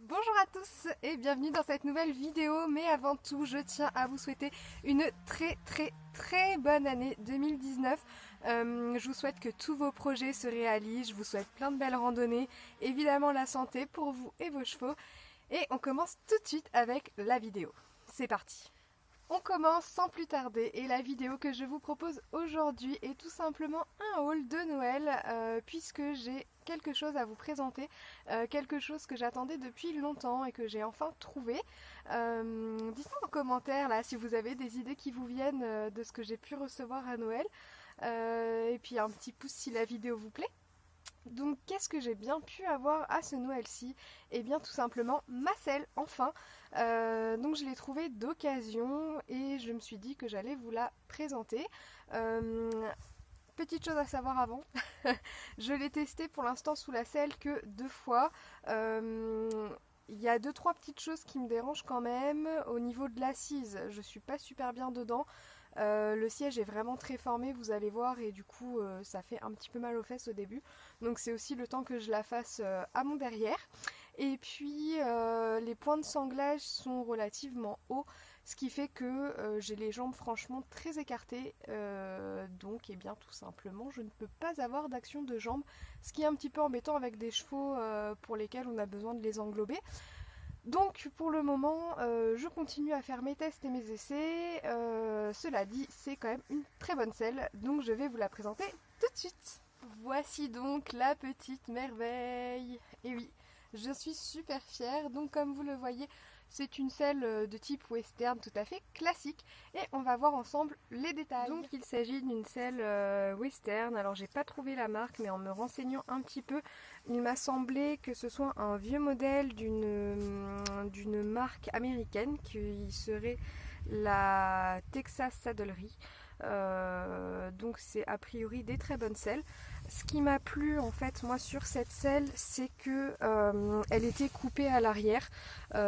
Bonjour à tous et bienvenue dans cette nouvelle vidéo, mais avant tout je tiens à vous souhaiter une très bonne année 2019. Je vous souhaite que tous vos projets se réalisent, je vous souhaite plein de belles randonnées, évidemment la santé pour vous et vos chevaux, et on commence tout de suite avec la vidéo. C'est parti! On commence sans plus tarder et la vidéo que je vous propose aujourd'hui est tout simplement un haul de Noël puisque j'ai quelque chose à vous présenter, quelque chose que j'attendais depuis longtemps et que j'ai enfin trouvé. Dites-moi en commentaire là si vous avez des idées qui vous viennent de ce que j'ai pu recevoir à Noël et puis un petit pouce si la vidéo vous plaît. Donc qu'est-ce que j'ai bien pu avoir à ce Noël-ci? Eh bien tout simplement ma selle, enfin. Donc je l'ai trouvée d'occasion et je me suis dit que j'allais vous la présenter. Euh, Petite chose à savoir avant, je l'ai testée pour l'instant sous la selle que 2 fois. Il y a 2-3 petites choses qui me dérangent quand même. Au niveau de l'assise, je suis pas super bien dedans. Le siège est vraiment très formé, vous allez voir, et du coup ça fait un petit peu mal aux fesses au début. Donc c'est aussi le temps que je la fasse à mon derrière. Et puis les points de sanglage sont relativement hauts, ce qui fait que j'ai les jambes franchement très écartées. Donc et bien tout simplement je ne peux pas avoir d'action de jambes, ce qui est un petit peu embêtant avec des chevaux pour lesquels on a besoin de les englober. Donc pour le moment, je continue à faire mes tests et mes essais. Cela dit, c'est quand même une très bonne selle, donc je vais vous la présenter tout de suite. Voici donc la petite merveille. Et oui, je suis super fière. Donc comme vous le voyez, c'est une selle de type western tout à fait classique. Et on va voir ensemble les détails. Donc il s'agit d'une selle western. Alors j'ai pas trouvé la marque, mais en me renseignant un petit peu, il m'a semblé que ce soit un vieux modèle d'une marque américaine qui serait la Texas Saddlery. Donc c'est a priori des très bonnes selles. Ce qui m'a plu en fait moi sur cette selle, c'est que elle était coupée à l'arrière,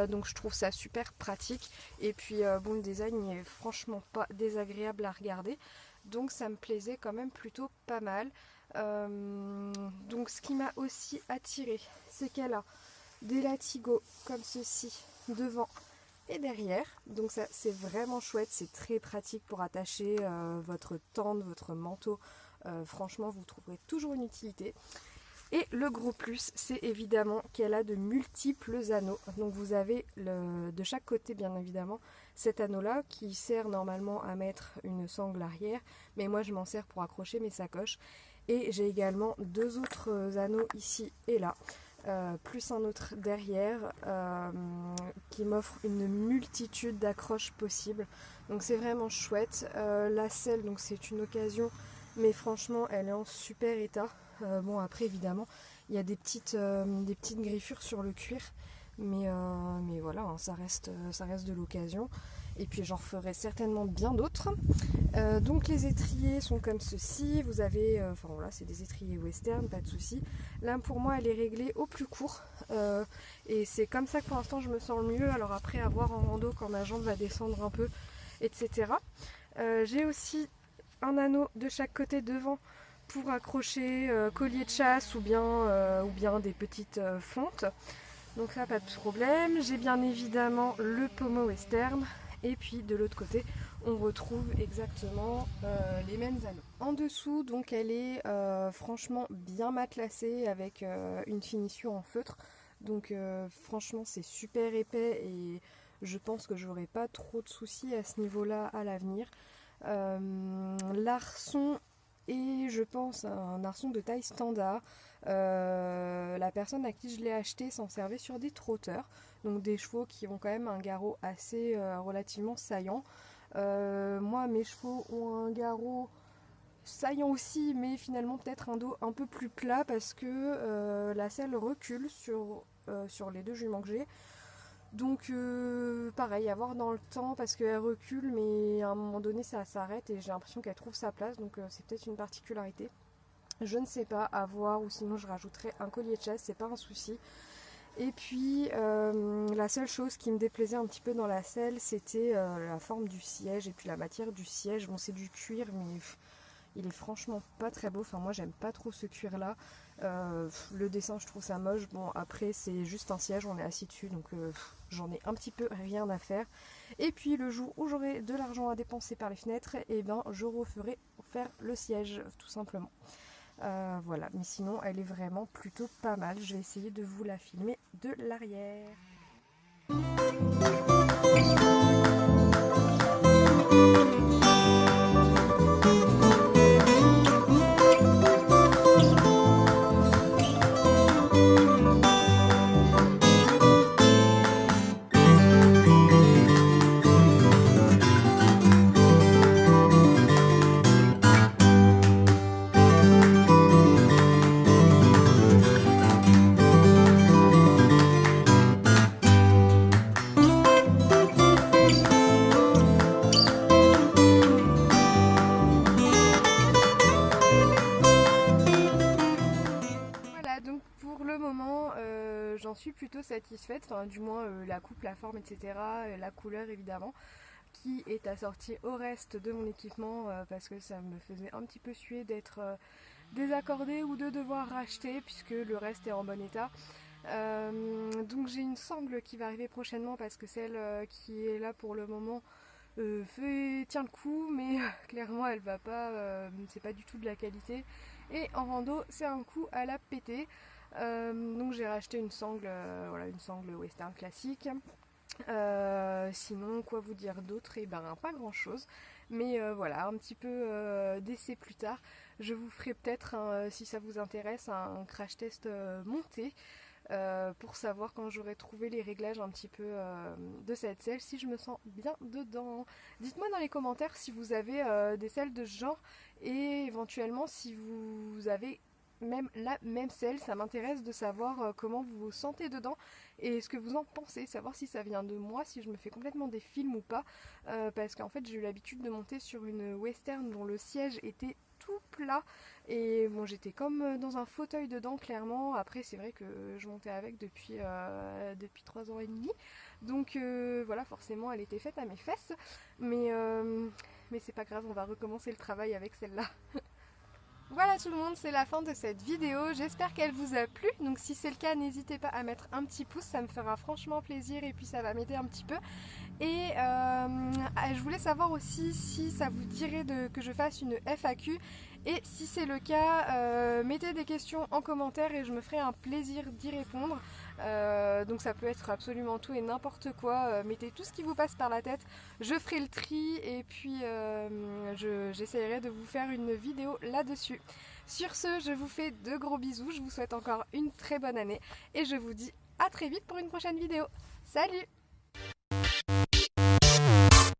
donc je trouve ça super pratique. Et puis bon, le design n'est franchement pas désagréable à regarder, donc ça me plaisait quand même plutôt pas mal. Donc ce qui m'a aussi attiré, c'est qu'elle a des latigots comme ceci devant et derrière, donc ça c'est vraiment chouette, c'est très pratique pour attacher votre tente, votre manteau. Franchement vous trouverez toujours une utilité. Et le gros plus, c'est évidemment qu'elle a de multiples anneaux. Donc vous avez de chaque côté bien évidemment cet anneau là qui sert normalement à mettre une sangle arrière, mais moi je m'en sers pour accrocher mes sacoches. Et j'ai également 2 autres anneaux ici et là, plus un autre derrière, qui m'offre une multitude d'accroches possibles. Donc c'est vraiment chouette. La selle, donc c'est une occasion, mais franchement elle est en super état. Bon après évidemment il y a des petites griffures sur le cuir, mais voilà, hein, ça reste de l'occasion. Et puis j'en ferai certainement bien d'autres. Donc les étriers sont comme ceci. Vous avez, enfin voilà, c'est des étriers western, pas de souci. Là pour moi elle est réglée au plus court. Et c'est comme ça que pour l'instant je me sens le mieux. Alors après à voir en rando quand ma jambe va descendre un peu, etc. J'ai aussi un anneau de chaque côté devant pour accrocher collier de chasse ou bien des petites fontes. Donc ça pas de problème. J'ai bien évidemment le pommeau western. Et puis de l'autre côté, on retrouve exactement les mêmes anneaux. En dessous, donc elle est franchement bien matelassée avec une finition en feutre. Donc franchement c'est super épais et je pense que j'aurai pas trop de soucis à ce niveau-là à l'avenir. L'arçon est, je pense, un arçon de taille standard. La personne à qui je l'ai acheté s'en servait sur des trotteurs, donc des chevaux qui ont quand même un garrot assez relativement saillant. Moi mes chevaux ont un garrot saillant aussi, mais finalement peut-être un dos un peu plus plat parce que la selle recule sur les 2 juments que j'ai. Donc pareil, à voir dans le temps parce qu'elle recule, mais à un moment donné ça s'arrête et j'ai l'impression qu'elle trouve sa place, donc c'est peut-être une particularité. Je ne sais pas, à voir, ou sinon je rajouterai un collier de chasse, c'est pas un souci. Et puis la seule chose qui me déplaisait un petit peu dans la selle, c'était la forme du siège et puis la matière du siège. Bon, c'est du cuir, mais il est franchement pas très beau. Enfin, moi j'aime pas trop ce cuir là. Le dessin, je trouve ça moche. Bon, après, c'est juste un siège, on est assis dessus, donc j'en ai un petit peu rien à faire. Et puis, le jour où j'aurai de l'argent à dépenser par les fenêtres, et ben, je referai faire le siège, tout simplement. Voilà, mais sinon, elle est vraiment plutôt pas mal. Je vais essayer de vous la filmer de l'arrière. Donc pour le moment, j'en suis plutôt satisfaite, enfin du moins la coupe, la forme, etc. La couleur évidemment, qui est assortie au reste de mon équipement parce que ça me faisait un petit peu suer d'être désaccordée ou de devoir racheter puisque le reste est en bon état. Donc j'ai une sangle qui va arriver prochainement parce que celle qui est là pour le moment tient le coup, mais clairement elle va pas, c'est pas du tout de la qualité. Et en rando, c'est un coup à la péter. Donc j'ai racheté une sangle, voilà, une sangle western classique. Sinon, quoi vous dire d'autre? Et ben pas grand chose. Mais voilà, un petit peu d'essai plus tard. Je vous ferai peut-être, si ça vous intéresse, un crash test monté. Pour savoir quand j'aurai trouvé les réglages un petit peu de cette selle, si je me sens bien dedans. Dites-moi dans les commentaires si vous avez des selles de ce genre et éventuellement si vous avez même la même selle. Ça m'intéresse de savoir comment vous vous sentez dedans et ce que vous en pensez, savoir si ça vient de moi, si je me fais complètement des films ou pas, parce qu'en fait j'ai eu l'habitude de monter sur une western dont le siège était tout plat et bon, j'étais comme dans un fauteuil dedans clairement. Après c'est vrai que je montais avec depuis 3 ans et demi, donc voilà, forcément elle était faite à mes fesses, mais c'est pas grave, on va recommencer le travail avec celle-là. Voilà tout le monde, c'est la fin de cette vidéo, j'espère qu'elle vous a plu, donc si c'est le cas n'hésitez pas à mettre un petit pouce, ça me fera franchement plaisir et puis ça va m'aider un petit peu. Et je voulais savoir aussi si ça vous dirait que je fasse une FAQ, et si c'est le cas, mettez des questions en commentaire et je me ferai un plaisir d'y répondre. Donc ça peut être absolument tout et n'importe quoi, mettez tout ce qui vous passe par la tête, je ferai le tri et puis j'essaierai de vous faire une vidéo là-dessus. Sur ce, je vous fais de gros bisous, je vous souhaite encore une très bonne année et je vous dis à très vite pour une prochaine vidéo. Salut!